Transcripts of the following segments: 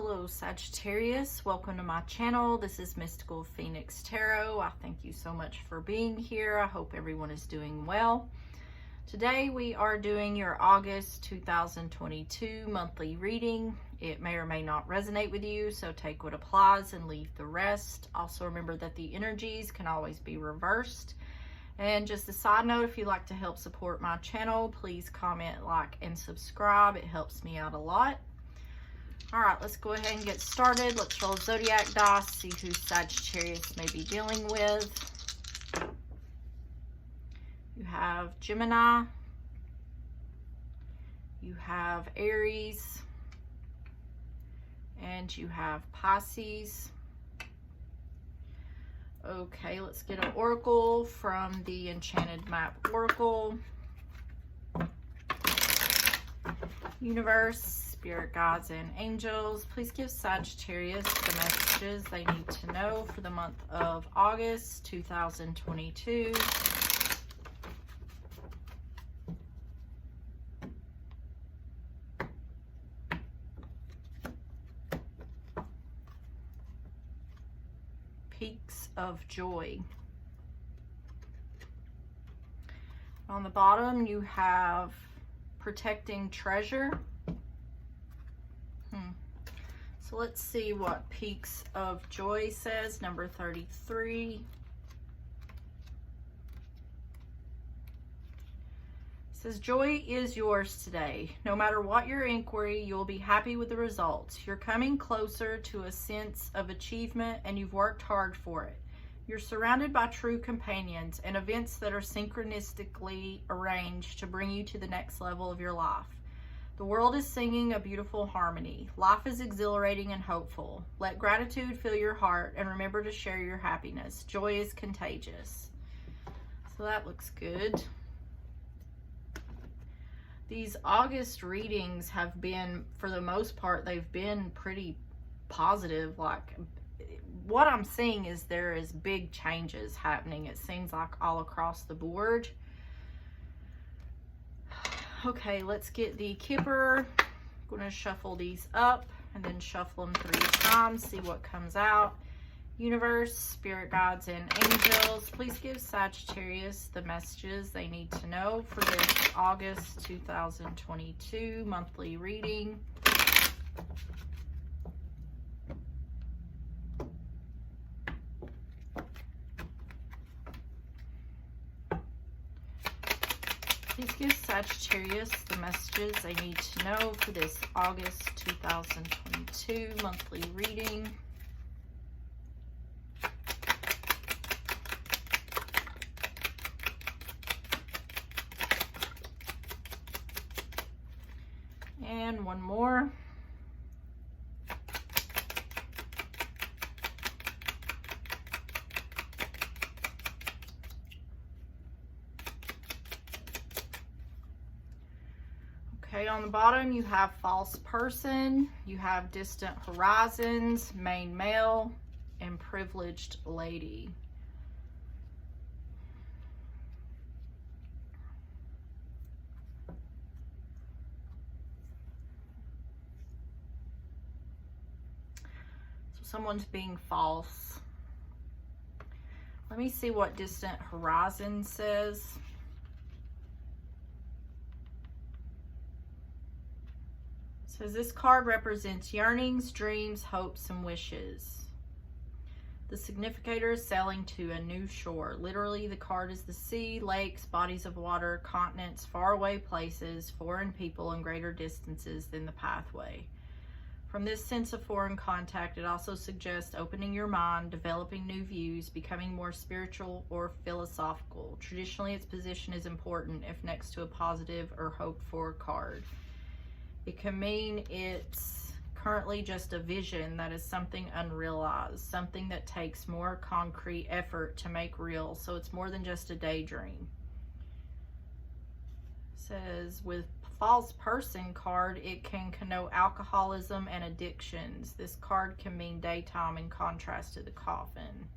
Hello Sagittarius, welcome to my channel. This is Mystical Phoenix Tarot. I thank you so much for being here. I hope everyone is doing well. Today we are doing your August 2022 monthly reading. It may or may not resonate with you, so take what applies and leave the rest. Also remember that the energies can always be reversed. And just a side note, if you'd like to help support my channel, please comment, like, and subscribe. It helps me out a lot. All right, let's go ahead and get started. Let's roll zodiac dice, see who Sagittarius may be dealing with. You have Gemini. You have Aries. And you have Pisces. Okay, let's get an oracle from the Enchanted Map Oracle. Universe, spirit guides, and angels, please give Sagittarius the messages they need to know for the month of August 2022. Peaks of joy. On the bottom, you have protecting treasure. So let's see what Peaks of Joy says, number 33. It says, joy is yours today. No matter what your inquiry, you'll be happy with the results. You're coming closer to a sense of achievement and you've worked hard for it. You're surrounded by true companions and events that are synchronistically arranged to bring you to the next level of your life. The world is singing a beautiful harmony. Life is exhilarating and hopeful. Let gratitude fill your heart and remember to share your happiness. Joy is contagious. So that looks good. These August readings have been, for the most part, they've been pretty positive. Like, what I'm seeing is there is big changes happening. It seems like all across the board. Okay, let's get the Kipper. I'm going to shuffle these up and then shuffle them 3 times, see what comes out. Universe, spirit guides, and angels, please give Sagittarius the messages they need to know for this August 2022 monthly reading. Please give Sagittarius the messages they need to know for this August 2022 monthly reading. And one more. Okay, on the bottom you have false person, you have distant horizons, main male, and privileged lady. So someone's being false. Let me see what distant horizon says. Says this card represents yearnings, dreams, hopes, and wishes. The significator is sailing to a new shore. Literally, the card is the sea, lakes, bodies of water, continents, faraway places, foreign people, and greater distances than the pathway. From this sense of foreign contact, it also suggests opening your mind, developing new views, becoming more spiritual or philosophical. Traditionally, its position is important if next to a positive or hoped-for card. It can mean it's currently just a vision that is something unrealized, something that takes more concrete effort to make real, so it's more than just a daydream. It says with false person card, it can connote alcoholism and addictions. This card can mean daytime in contrast to the coffin.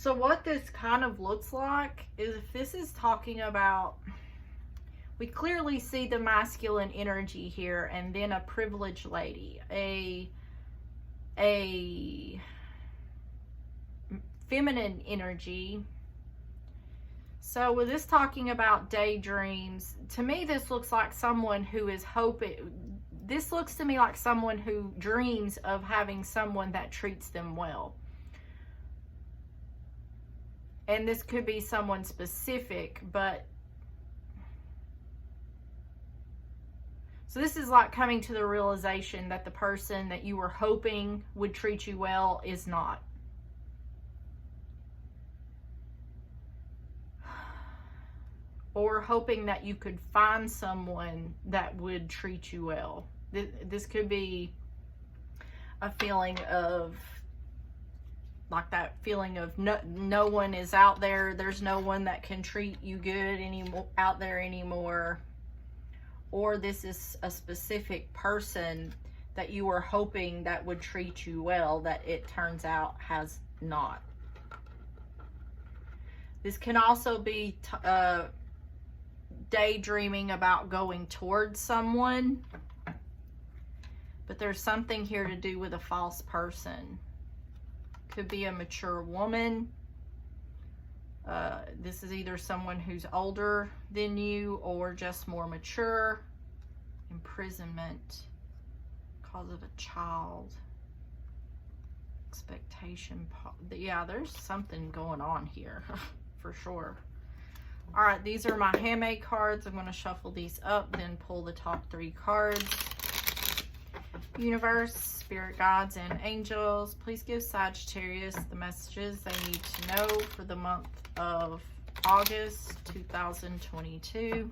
So what this kind of looks like is, if this is talking about, we clearly see the masculine energy here, and then a privileged lady, a feminine energy. So with this talking about daydreams, to me this looks like someone who is hoping, this looks to me like someone who dreams of having someone that treats them well. And this could be someone specific, but so this is like coming to the realization that the person that you were hoping would treat you well is not. Or hoping that you could find someone that would treat you well. This could be a feeling of, like that feeling of no one is out there. There's no one that can treat you good out there anymore. Or this is a specific person that you were hoping that would treat you well, that it turns out has not. This can also be daydreaming about going towards someone, but there's something here to do with a false person. Could be a mature woman. This is either someone who's older than you or just more mature. Imprisonment, cause of a child, expectation. Yeah, there's something going on here for sure. All right, these are my handmade cards. I'm going to shuffle these up, then pull the top 3 cards. Universe, spirit guides, and angels, please give Sagittarius the messages they need to know for the month of August 2022.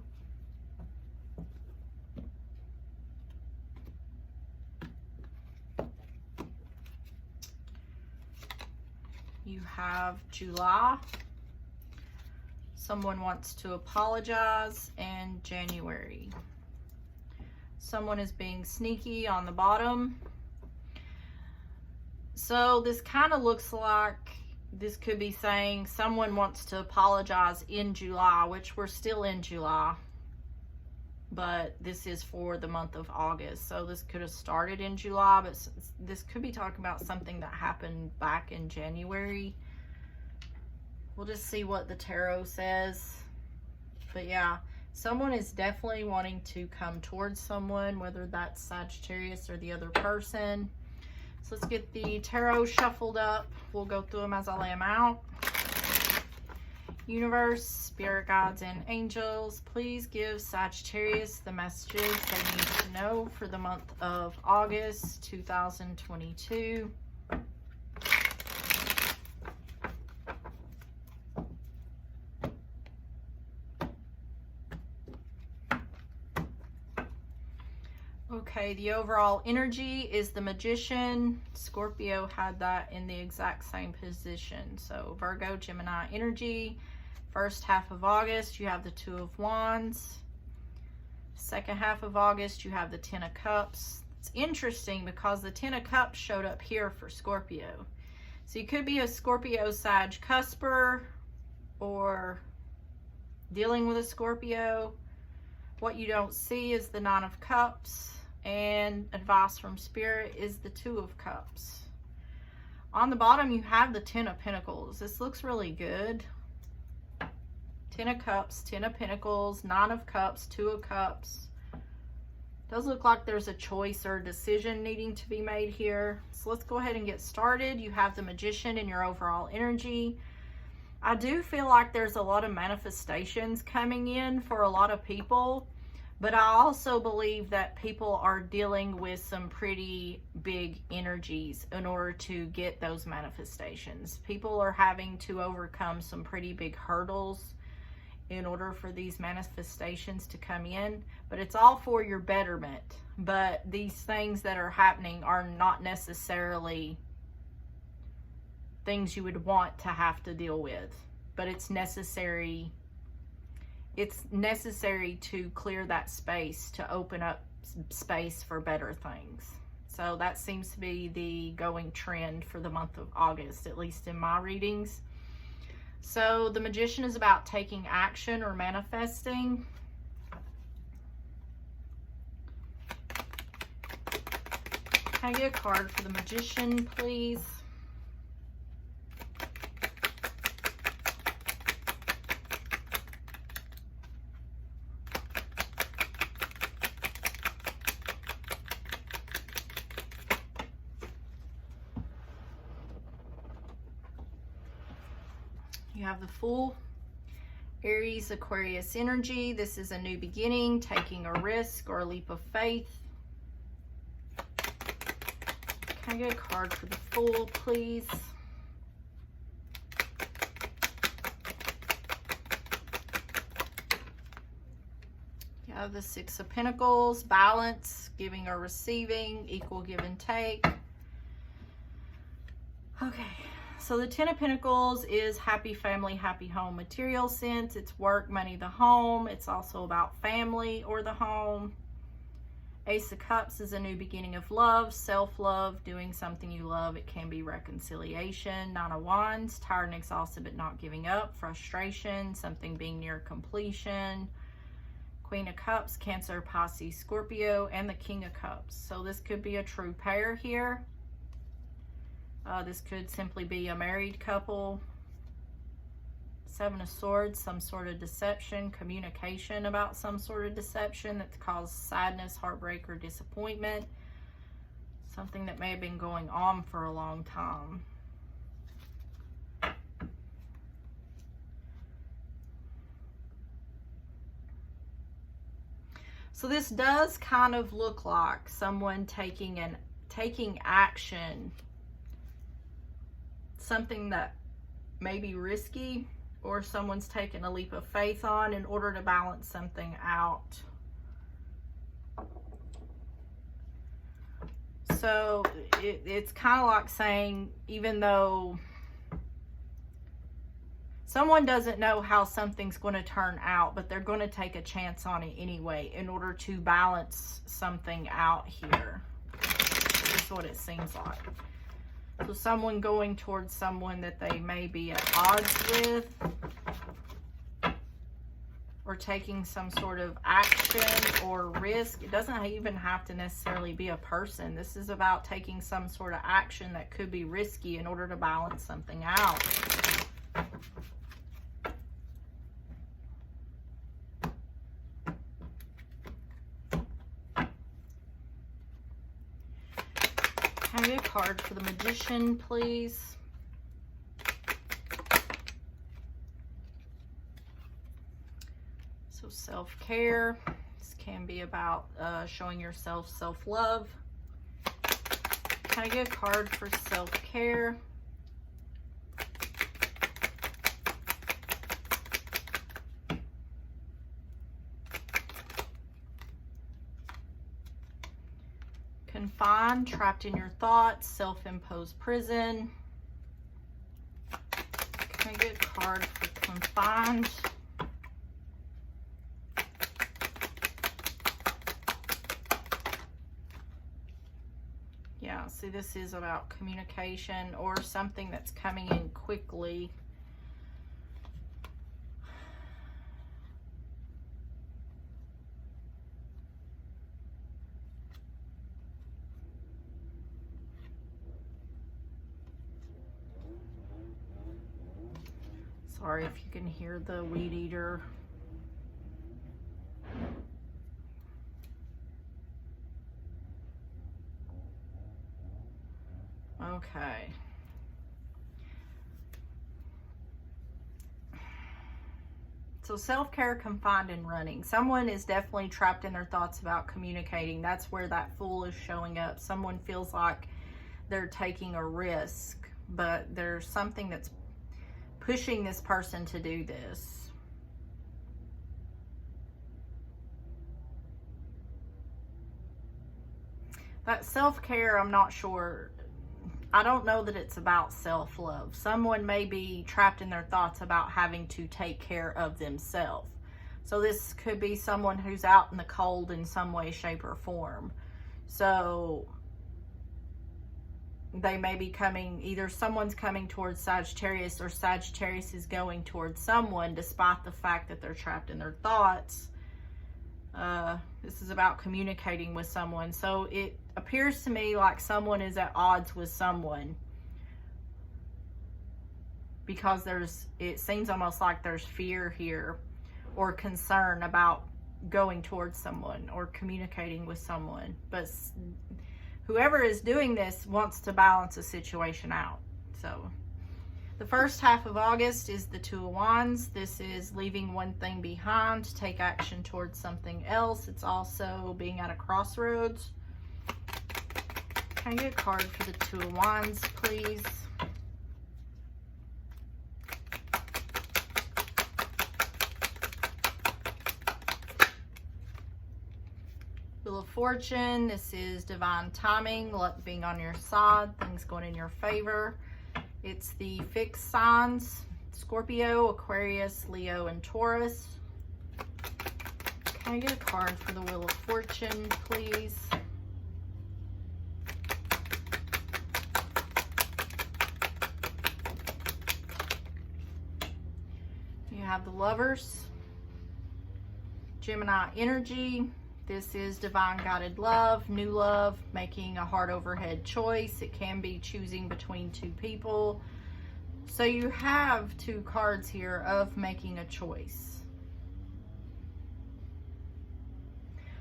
You have July. Someone wants to apologize, and January. Someone is being sneaky on the bottom. So this kind of looks like this could be saying someone wants to apologize in July, which we're still in July, but this is for the month of August. So this could have started in July, but this could be talking about something that happened back in January. We'll just see what the tarot says. But yeah, someone is definitely wanting to come towards someone, whether that's Sagittarius or the other person. So let's get the tarot shuffled up. We'll go through them as I lay them out. Universe, spirit guides, and angels, please give Sagittarius the messages they need to know for the month of August 2022. Okay, the overall energy is the Magician. Scorpio had that in the exact same position. So Virgo, Gemini energy. First half of August, you have the Two of Wands. Second half of August, you have the Ten of Cups. It's interesting because the Ten of Cups showed up here for Scorpio. So you could be a Scorpio Sag cusper or dealing with a Scorpio. What you don't see is the Nine of Cups. And advice from Spirit is the Two of Cups. On the bottom, you have the Ten of Pentacles. This looks really good. Ten of Cups, Ten of Pentacles, Nine of Cups, Two of Cups. Does look like there's a choice or decision needing to be made here. So let's go ahead and get started. You have the Magician in your overall energy. I do feel like there's a lot of manifestations coming in for a lot of people. But I also believe that people are dealing with some pretty big energies in order to get those manifestations. People are having to overcome some pretty big hurdles in order for these manifestations to come in. But it's all for your betterment. But these things that are happening are not necessarily things you would want to have to deal with. But it's necessary. It's necessary to clear that space, to open up space for better things. So that seems to be the going trend for the month of August, at least in my readings. So the Magician is about taking action or manifesting. Can I get a card for the Magician, please? You have the Fool, Aries, Aquarius energy. This is a new beginning, taking a risk or a leap of faith. Can I get a card for the Fool, please? You have the Six of Pentacles, balance, giving or receiving, equal give and take. Okay. So the Ten of Pentacles is happy family, happy home, material sense. It's work, money, the home. It's also about family or the home. Ace of Cups is a new beginning of love, self-love, doing something you love. It can be reconciliation. Nine of Wands, tired and exhausted but not giving up. Frustration, something being near completion. Queen of Cups, Cancer, Pisces, Scorpio, and the King of Cups. So this could be a true pair here. This could simply be a married couple. Seven of Swords, some sort of deception, communication about some sort of deception that's caused sadness, heartbreak, or disappointment. Something that may have been going on for a long time. So this does kind of look like someone taking action. Something that may be risky, or someone's taking a leap of faith on in order to balance something out. So it's kind of like saying, even though someone doesn't know how something's going to turn out, but they're going to take a chance on it anyway in order to balance something out here. That's what it seems like. So someone going towards someone that they may be at odds with, or taking some sort of action or risk. It doesn't even have to necessarily be a person. This is about taking some sort of action that could be risky in order to balance something out. Can I get a card for the Magician, please? So self-care. This can be about showing yourself self-love. Can I get a card for self-care? Confined, trapped in your thoughts, self-imposed prison. Can I get a card for confined? Yeah, see, this is about communication or something that's coming in quickly. Sorry if you can hear the weed eater. Okay. So self-care, confined, and running. Someone is definitely trapped in their thoughts about communicating. That's where that Fool is showing up. Someone feels like they're taking a risk, but there's something that's pushing this person to do this. That self-care, I'm not sure. I don't know that it's about self-love. Someone may be trapped in their thoughts about having to take care of themselves. So this could be someone who's out in the cold in some way, shape, or form. So they may be coming, either someone's coming towards Sagittarius or Sagittarius is going towards someone, despite the fact that they're trapped in their thoughts. This is about communicating with someone. So it appears to me like someone is at odds with someone, because it seems almost like there's fear here or concern about going towards someone or communicating with someone. But whoever is doing this wants to balance a situation out. So the first half of August is the Two of Wands. This is leaving one thing behind to take action towards something else. It's also being at a crossroads. Can I get a card for the Two of Wands, please? Wheel of Fortune. This is divine timing, luck being on your side, things going in your favor. It's the fixed signs, Scorpio, Aquarius, Leo, and Taurus. Can I get a card for the Wheel of Fortune, please? You have the Lovers, Gemini energy. This is divine guided love, new love, making a heart over head choice. It can be choosing between two people. So you have two cards here of making a choice.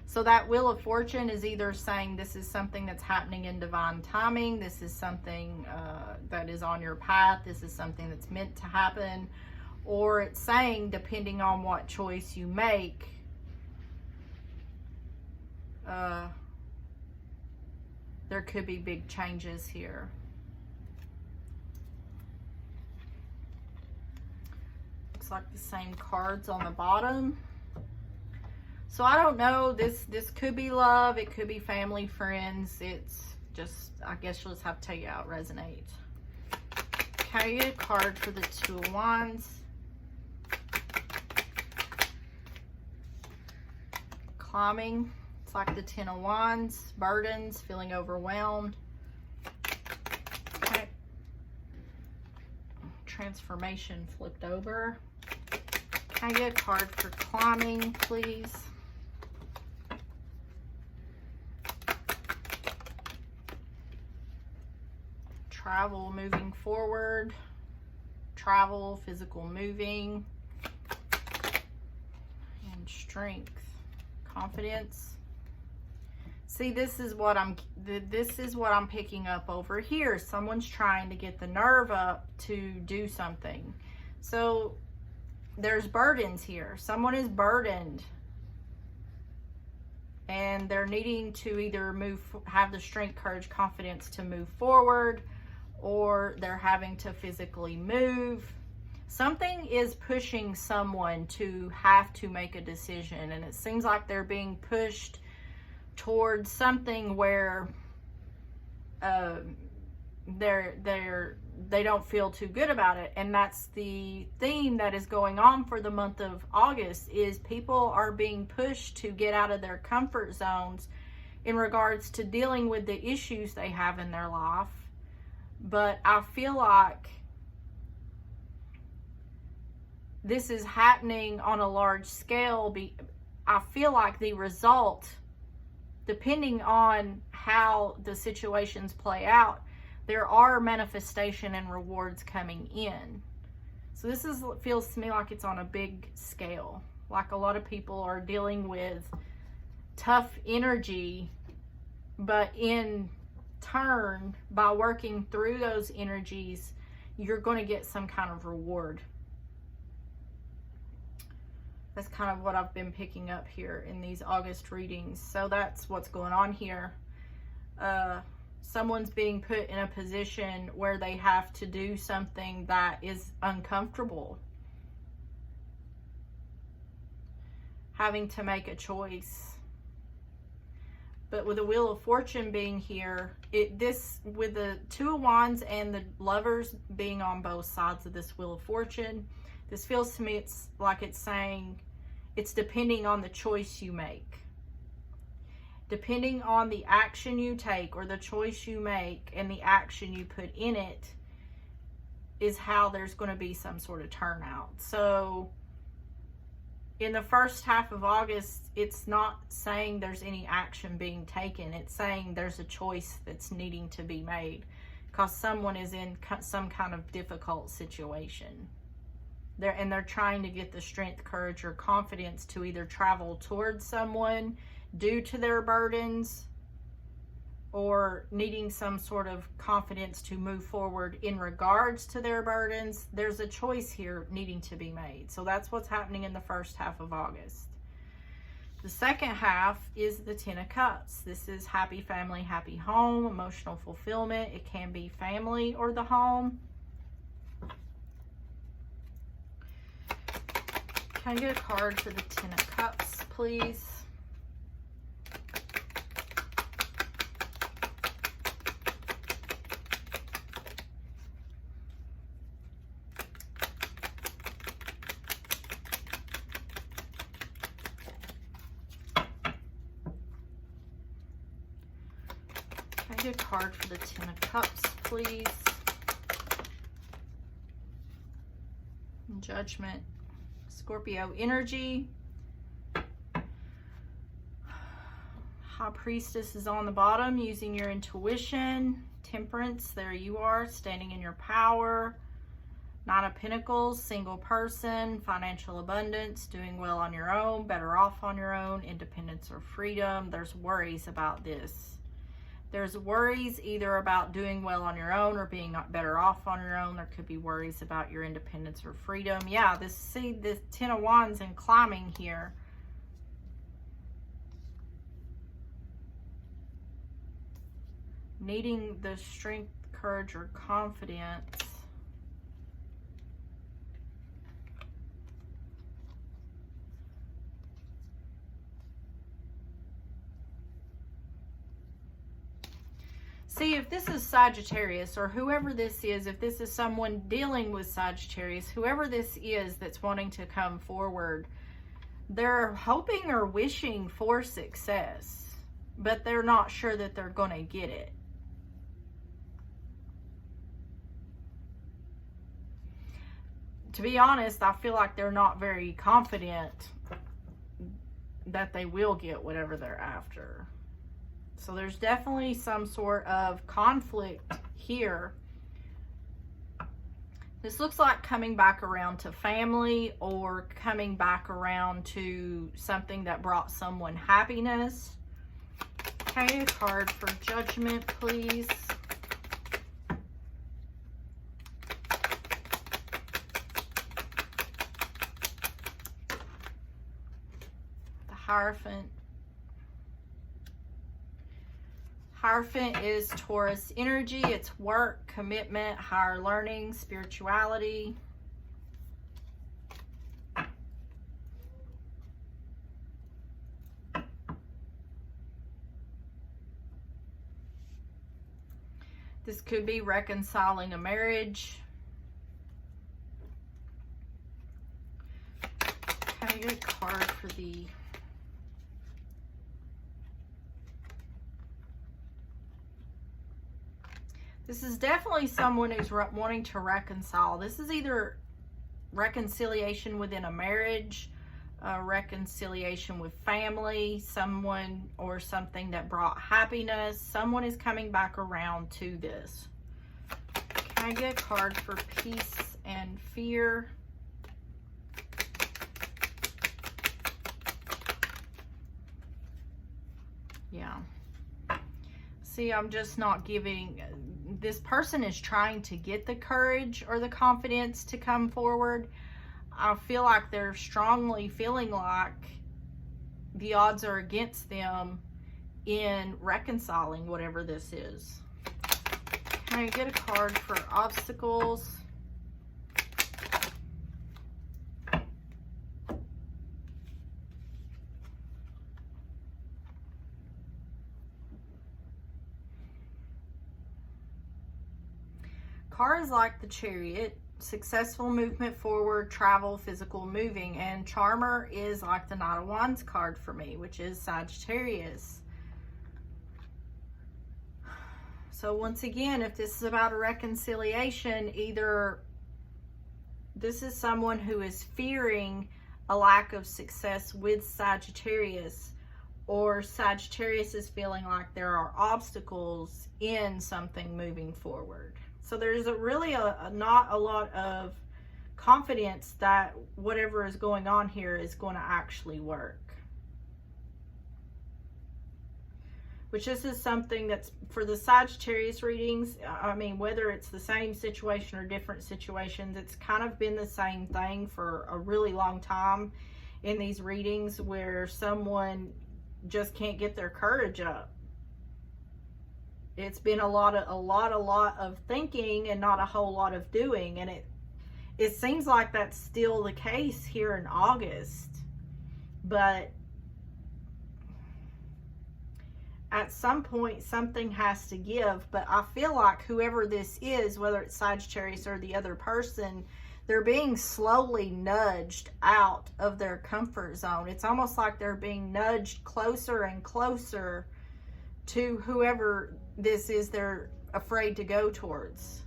So that Wheel of Fortune is either saying this is something that's happening in divine timing, this is something that is on your path, this is something that's meant to happen, or it's saying, depending on what choice you make, there could be big changes here. Looks like the same cards on the bottom. So I don't know, this could be love, it could be family, friends. It's just, I guess you'll just have to tell you how it resonates. Can I get a card for the Two of Wands? Climbing. It's like the Ten of Wands, burdens, feeling overwhelmed. Okay. Transformation flipped over. Can I get a card for climbing, please? Travel, moving forward. Travel, physical moving. And strength, confidence. See, this is what I'm picking up over here. Someone's trying to get the nerve up to do something. So there's burdens here. Someone is burdened, and they're needing to either have the strength, courage, confidence to move forward, or they're having to physically move. Something is pushing someone to have to make a decision, and it seems like they're being pushed towards something where they don't feel too good about it. And that's the theme that is going on for the month of August, is people are being pushed to get out of their comfort zones in regards to dealing with the issues they have in their life. But I feel like this is happening on a large scale. I feel like the result, depending on how the situations play out, there are manifestation and rewards coming in. So this feels to me like it's on a big scale. Like a lot of people are dealing with tough energy, but in turn, by working through those energies, you're going to get some kind of reward. That's kind of what I've been picking up here in these August readings. So that's what's going on here. Someone's being put in a position where they have to do something that is uncomfortable. Having to make a choice. But with the Wheel of Fortune being here, with the Two of Wands and the Lovers being on both sides of this Wheel of Fortune, this feels to me it's like it's saying it's depending on the choice you make. Depending on the action you take or the choice you make and the action you put in it is how there's going to be some sort of turnout. So in the first half of August, it's not saying there's any action being taken. It's saying there's a choice that's needing to be made because someone is in some kind of difficult situation. They're trying to get the strength, courage, or confidence to either travel towards someone due to their burdens or needing some sort of confidence to move forward in regards to their burdens. There's a choice here needing to be made. So that's what's happening in the first half of August. The second half is the Ten of Cups. This is happy family, happy home, emotional fulfillment. It can be family or the home. Can I get a card for the Ten of Cups, please? Can I get a card for the Ten of Cups, please? Judgment. Scorpio energy. High Priestess is on the bottom, using your intuition. Temperance, there you are, standing in your power. Nine of Pentacles, single person, financial abundance, doing well on your own, better off on your own, independence or freedom. There's worries about this. There's worries either about doing well on your own or being not better off on your own. There could be worries about your independence or freedom. Yeah, this Ten of Wands and climbing here. Needing the strength, courage, or confidence. See, if this is Sagittarius or whoever this is, if this is someone dealing with Sagittarius, whoever this is that's wanting to come forward, they're hoping or wishing for success, but they're not sure that they're going to get it. To be honest, I feel like they're not very confident that they will get whatever they're after. So there's definitely some sort of conflict here. This looks like coming back around to family or coming back around to something that brought someone happiness. Okay, a card for Judgment, please. The Hierophant. Hierophant is Taurus energy. It's work, commitment, higher learning, spirituality. This could be reconciling a marriage. Can I get a card for the... This is definitely someone who's wanting to reconcile. This is either reconciliation within a marriage, reconciliation with family, someone or something that brought happiness. Someone is coming back around to this. Can I get a card for peace and fear? Yeah. See, I'm just not giving... This person is trying to get the courage or the confidence to come forward. I feel like they're strongly feeling like the odds are against them in reconciling whatever this is. Can I get a card for obstacles? Cards like the Chariot, successful movement forward, travel, physical moving, and Charmer is like the Knight of Wands card for me, which is Sagittarius. So once again, if this is about a reconciliation, either this is someone who is fearing a lack of success with Sagittarius, or Sagittarius is feeling like there are obstacles in something moving forward. So there's not a lot of confidence that whatever is going on here is going to actually work. Which this is something that's for the Sagittarius readings. I mean, whether it's the same situation or different situations, it's kind of been the same thing for a really long time in these readings, where someone just can't get their courage up. It's been a lot of thinking and not a whole lot of doing, and it seems like that's still the case here in August. But at some point, something has to give. But I feel like whoever this is, whether it's Sagittarius or the other person, they're being slowly nudged out of their comfort zone. It's almost like they're being nudged closer and closer to whoever this is they're afraid to go towards.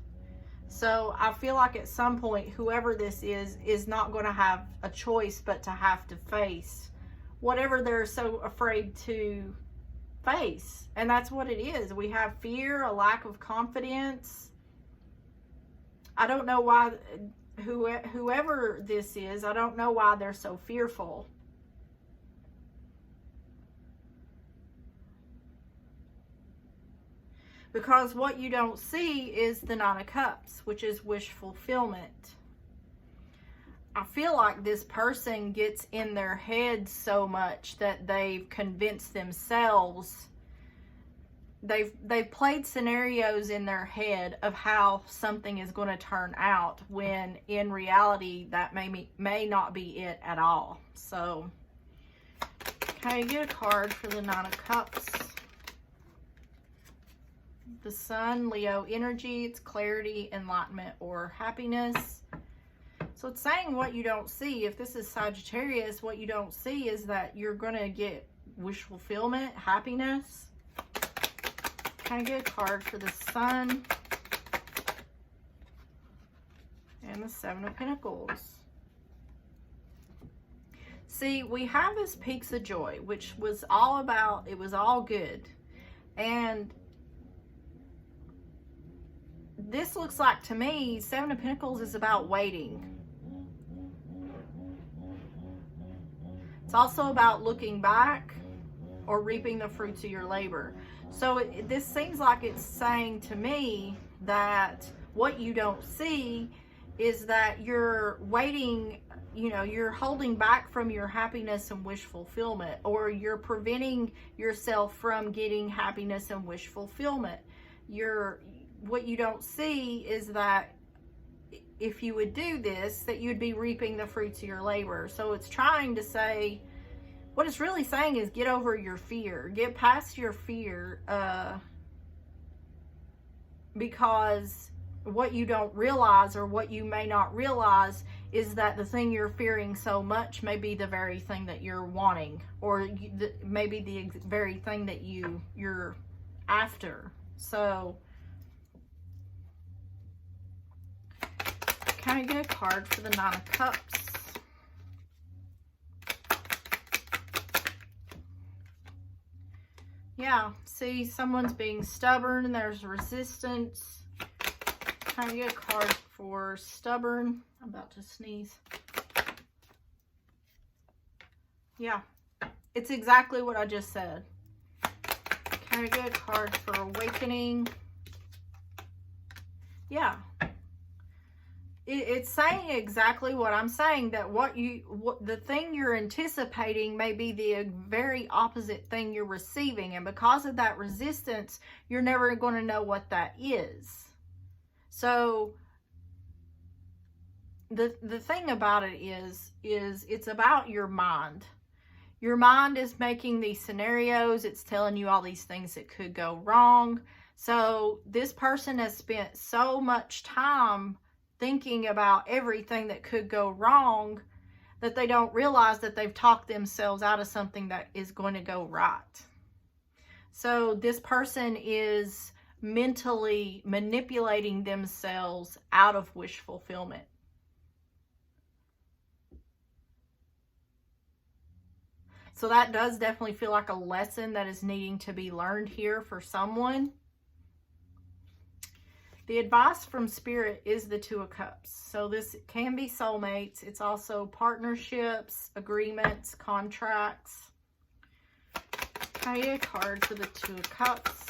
So I feel like at some point, whoever this is not going to have a choice but to have to face whatever they're so afraid to face. And that's what it is. We have fear, a lack of confidence. I don't know why, whoever this is, I don't know why they're so fearful. Because what you don't see is the Nine of Cups, which is wish fulfillment. I feel like this person gets in their head so much that they've convinced themselves, they've played scenarios in their head of how something is going to turn out, when in reality that may not be it at all. So, okay, get a card for the Nine of Cups. The Sun, Leo energy, it's clarity, enlightenment, or happiness. So it's saying what you don't see. If this is Sagittarius, what you don't see is that you're going to get wish fulfillment, happiness. Can I get a card for the Sun and the Seven of Pentacles? See, we have this peaks of joy, which was all about, it was all good. And this looks like, to me, Seven of Pentacles is about waiting. It's also about looking back or reaping the fruits of your labor. So this seems like it's saying to me that what you don't see is that you're waiting, you know, you're holding back from your happiness and wish fulfillment, or you're preventing yourself from getting happiness and wish fulfillment. What you don't see is that if you would do this, that you'd be reaping the fruits of your labor. So it's trying to say, what it's really saying is get over your fear. Get past your fear, because what you don't realize, or what you may not realize, is that the thing you're fearing so much may be the very thing that you're wanting, or maybe the very thing that you're after. So, can I get a card for the Nine of Cups? Yeah, see, someone's being stubborn. There's resistance. Can I get a card for stubborn? I'm about to sneeze. Yeah, it's exactly what I just said. Can I get a card for awakening? Yeah. It's saying exactly what I'm saying, that the thing you're anticipating may be the very opposite thing you're receiving. And because of that resistance, you're never going to know what that is. So the thing about it is it's about your mind. Your mind is making these scenarios. It's telling you all these things that could go wrong. So this person has spent so much time thinking about everything that could go wrong that they don't realize that they've talked themselves out of something that is going to go right. So this person is mentally manipulating themselves out of wish fulfillment. So that does definitely feel like a lesson that is needing to be learned here for someone. The advice from Spirit is the Two of Cups. So this can be soulmates. It's also partnerships, agreements, contracts. Okay, a card for the Two of Cups.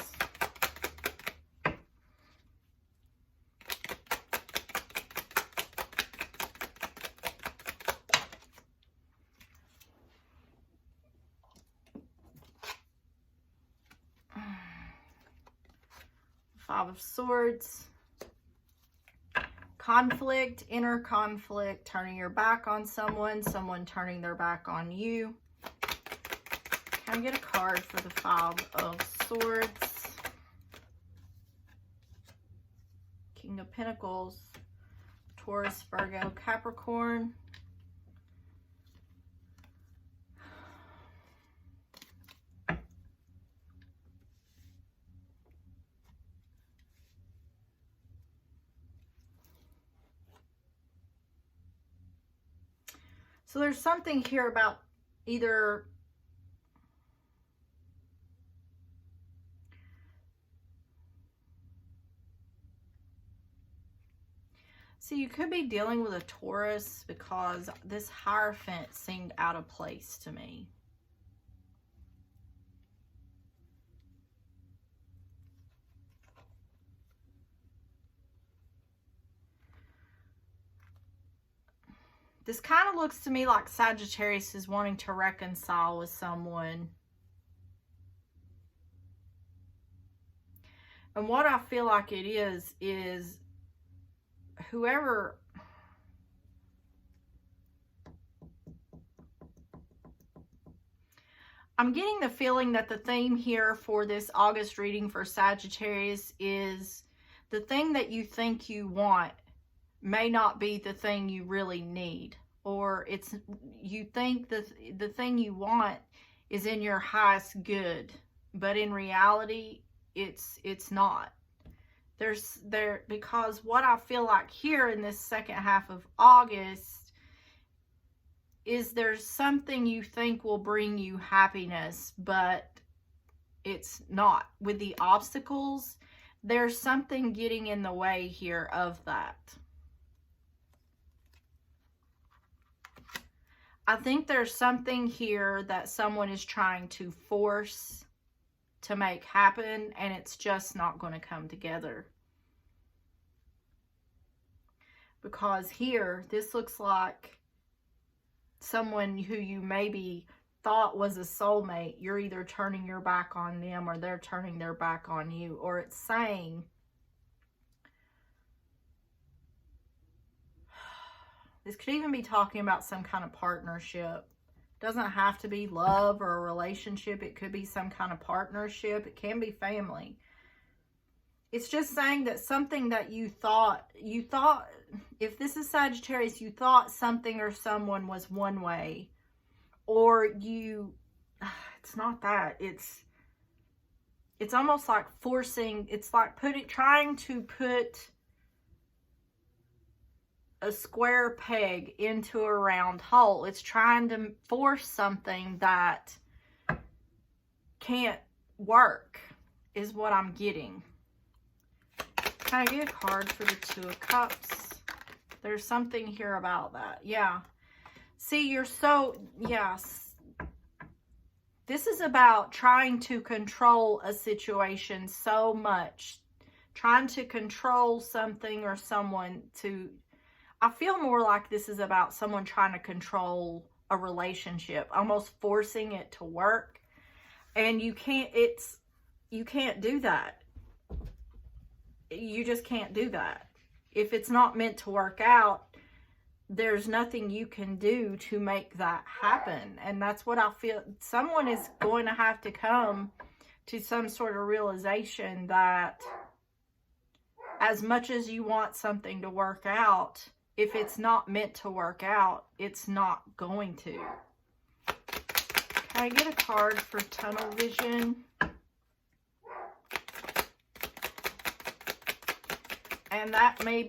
Five of Swords. Conflict, inner conflict, turning your back on someone, someone turning their back on you. Can I get a card for the Five of Swords? King of Pentacles, Taurus, Virgo, Capricorn. So there's something here about either so you could be dealing with a Taurus, because this Hierophant seemed out of place to me. This kind of looks to me like Sagittarius is wanting to reconcile with someone. And what I feel like it is whoever... I'm getting the feeling that the theme here for this August reading for Sagittarius is the thing that you think you want may not be the thing you really need, or it's you think the thing you want is in your highest good, but in reality it's not. Because what I feel like here in this second half of August is there's something you think will bring you happiness, but it's not. With the obstacles, there's something getting in the way here of that. I think there's something here that someone is trying to force to make happen, and it's just not going to come together. Because here, this looks like someone who you maybe thought was a soulmate. You're either turning your back on them or they're turning their back on you. Or it's saying, this could even be talking about some kind of partnership. It doesn't have to be love or a relationship. It could be some kind of partnership. It can be family. It's just saying that something that you thought, if this is Sagittarius, you thought something or someone was one way, or it's not that. It's almost like forcing, it's like trying to put a square peg into a round hole. It's trying to force something that can't work, is what I'm getting. Can I get a card for the Two of Cups? There's something here about that. Yeah. See, yes. This is about trying to control a situation so much. Trying to control something or someone to... I feel more like this is about someone trying to control a relationship, almost forcing it to work. And you can't do that. You just can't do that. If it's not meant to work out, there's nothing you can do to make that happen. And that's what I feel. Someone is going to have to come to some sort of realization that as much as you want something to work out, if it's not meant to work out, it's not going to. Can I get a card for tunnel vision? And that may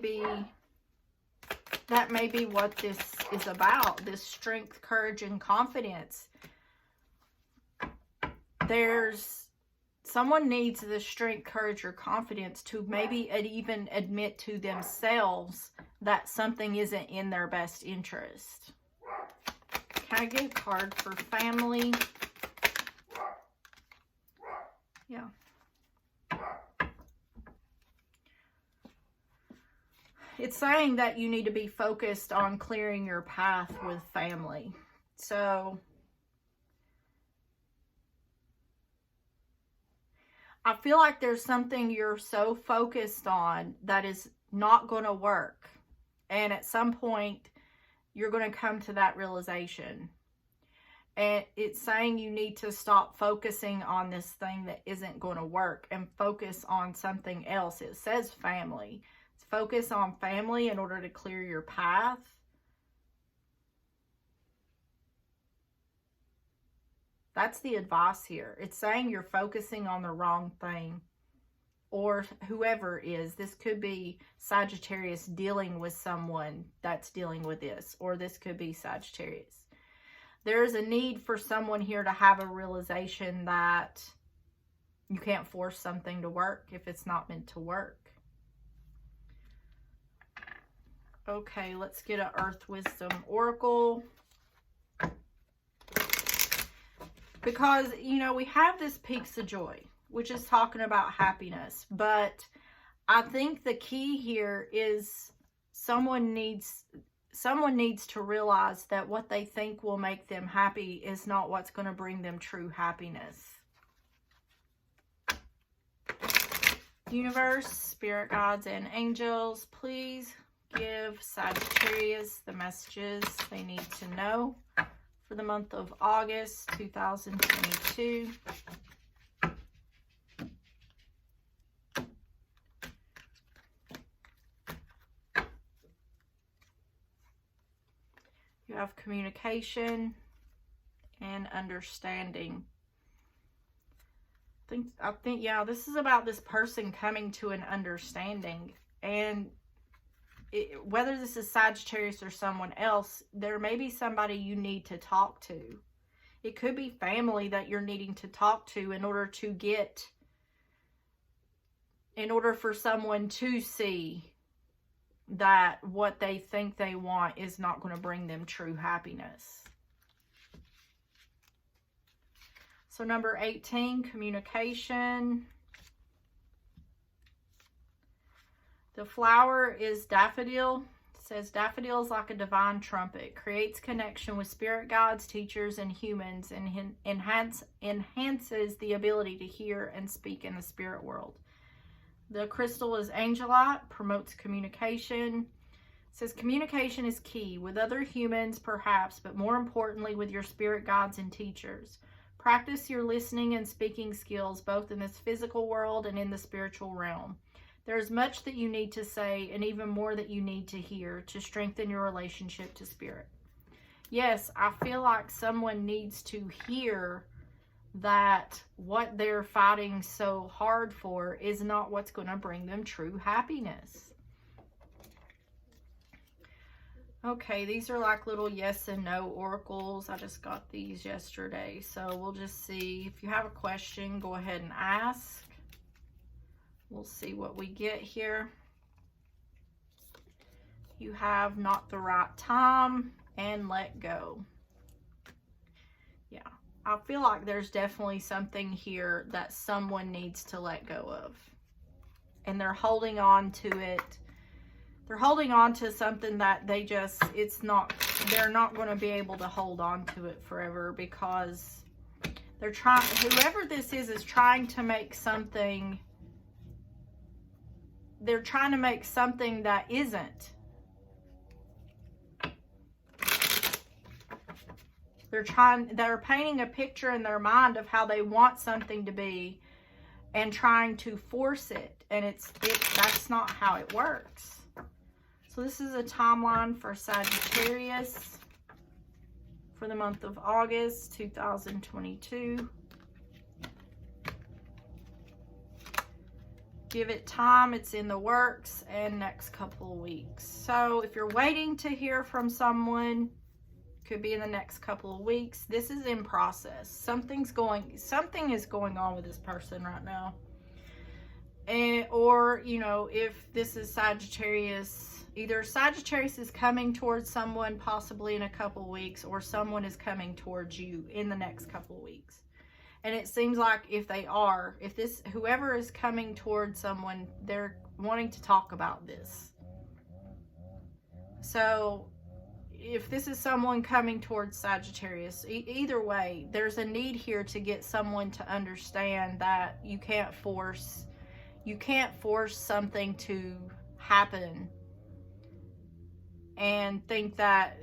be what this is about, this strength, courage, and confidence. Someone needs the strength, courage, or confidence to maybe even admit to themselves that something isn't in their best interest. Can I get a card for family? Yeah. It's saying that you need to be focused on clearing your path with family. So I feel like there's something you're so focused on that is not going to work. And at some point, you're going to come to that realization. And it's saying you need to stop focusing on this thing that isn't going to work and focus on something else. It says family. Focus on family in order to clear your path. That's the advice here. It's saying you're focusing on the wrong thing. Or whoever is. This could be Sagittarius dealing with someone that's dealing with this. Or this could be Sagittarius. There is a need for someone here to have a realization that you can't force something to work if it's not meant to work. Okay, let's get an Earth Wisdom Oracle. Because, you know, we have this Peaks of Joy, which is talking about happiness. But I think the key here is someone needs to realize that what they think will make them happy is not what's going to bring them true happiness. Universe, spirit guides, and angels, please give Sagittarius the messages they need to know for the month of August 2022. You have communication and understanding. I think, yeah, this is about this person coming to an understanding. And whether this is Sagittarius or someone else, there may be somebody you need to talk to. It could be family that you're needing to talk to in order for someone to see that what they think they want is not going to bring them true happiness. So number 18, communication. The flower is daffodil. It says daffodil is like a divine trumpet. Creates connection with spirit guides, teachers, and humans, and enhances the ability to hear and speak in the spirit world. The crystal is angelite, promotes communication. It says communication is key with other humans, perhaps, but more importantly with your spirit guides and teachers. Practice your listening and speaking skills both in this physical world and in the spiritual realm. There's much that you need to say and even more that you need to hear to strengthen your relationship to spirit. Yes, I feel like someone needs to hear that what they're fighting so hard for is not what's going to bring them true happiness. Okay, these are like little yes and no oracles. I just got these yesterday. So we'll just see. If you have a question, go ahead and ask. We'll see what we get here. You have not the right time and let go. Yeah, I feel like there's definitely something here that someone needs to let go of. And they're holding on to it. They're holding on to something that they're not going to be able to hold on to it forever because whoever this is trying to make something. They're trying to make something that isn't. They're painting a picture in their mind of how they want something to be and trying to force it. And that's not how it works. So this is a timeline for Sagittarius for the month of August 2022. Give it time. It's in the works and next couple of weeks. So if you're waiting to hear from someone, could be in the next couple of weeks. This is in process. Something is going on with this person right now. Or, you know, if this is Sagittarius, either Sagittarius is coming towards someone possibly in a couple of weeks, or someone is coming towards you in the next couple of weeks. And it seems like if whoever is coming towards someone, they're wanting to talk about this. So if this is someone coming towards Sagittarius, either way, there's a need here to get someone to understand that you can't force something to happen and think that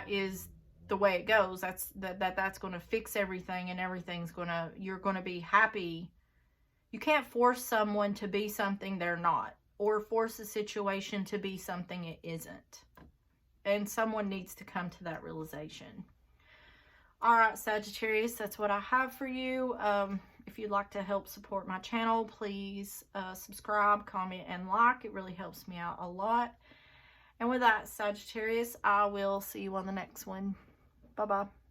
is the way it goes. That's going to fix everything and you're going to be happy. You can't force someone to be something they're not, or force a situation to be something it isn't. And someone needs to come to that realization. All right, Sagittarius, that's what I have for you. If you'd like to help support my channel, please subscribe, comment, and like. It really helps me out a lot. And with that, Sagittarius, I will see you on the next one. Bye-bye.